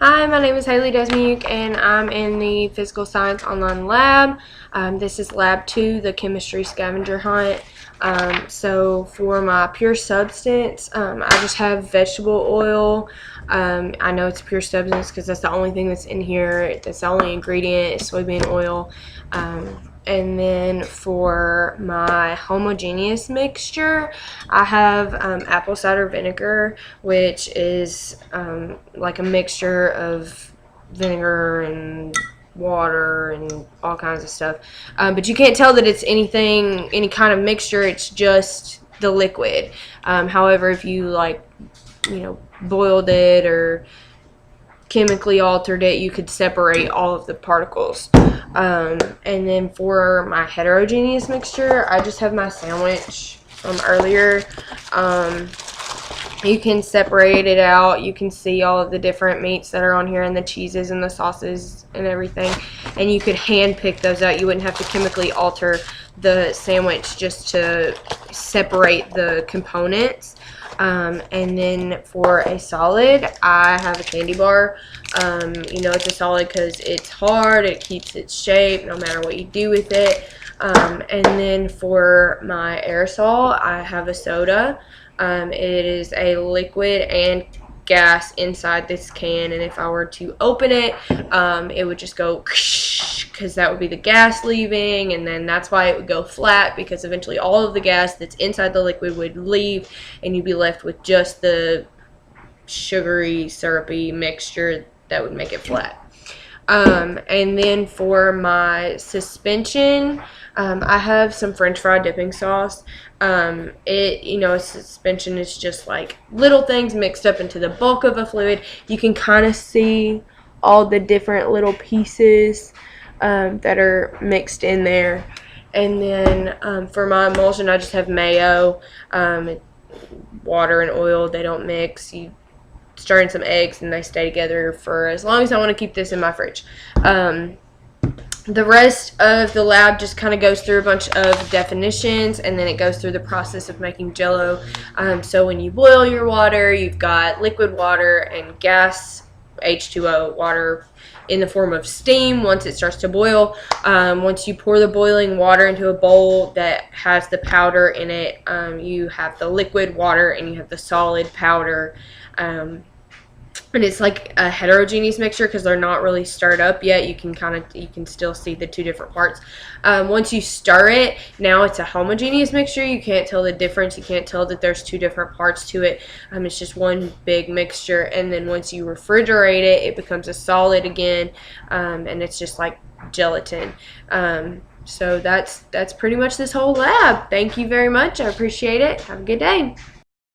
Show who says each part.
Speaker 1: Hi, my name is Haley Desmuke, and I'm in the Physical Science Online Lab. This is Lab 2, the Chemistry Scavenger Hunt. So for my pure substance, I just have vegetable oil. I know it's pure substance because that's the only thing that's in here. That's the only ingredient is soybean oil. And then for my homogeneous mixture, I have apple cider vinegar, which is like a mixture of vinegar and water and all kinds of stuff. But you can't tell that it's any kind of mixture. It's just the liquid. However, if you boiled it or chemically altered it, you could separate all of the particles. And then for my heterogeneous mixture, I just have my sandwich from earlier. You can separate it out. You can see all of the different meats that are on here and the cheeses and the sauces and everything. And you could hand pick those out. You wouldn't have to chemically alter the sandwich just to separate the components. And then for a solid, I have a candy bar. It's a solid because it's hard. It keeps its shape no matter what you do with it. And then for my aerosol, I have a soda. It is a liquid and gas inside this can, and if I were to open it, it would just go because that would be the gas leaving, and then that's why it would go flat, because eventually all of the gas that's inside the liquid would leave and you'd be left with just the sugary, syrupy mixture that would make it flat. And then for my suspension, I have some French fry dipping sauce. Suspension is just like little things mixed up into the bulk of a fluid. You can kind of see all the different little pieces that are mixed in there. And then for my emulsion, I just have mayo, water and oil. They don't mix. You stir in some eggs and they stay together for as long as I want to keep this in my fridge. The rest of the lab just kind of goes through a bunch of definitions, and then it goes through the process of making Jell-O. So when you boil your water, you've got liquid water and gas, H2O, water in the form of steam once it starts to boil. Once you pour the boiling water into a bowl that has the powder in it, you have the liquid water and you have the solid powder. And it's like a heterogeneous mixture because they're not really stirred up yet. You can still see the two different parts. Once you stir it, now it's a homogeneous mixture. You can't tell the difference. You can't tell that there's two different parts to it. It's just one big mixture. And then once you refrigerate it, it becomes a solid again, and it's just like gelatin. So that's pretty much this whole lab. Thank you very much. I appreciate it. Have a good day.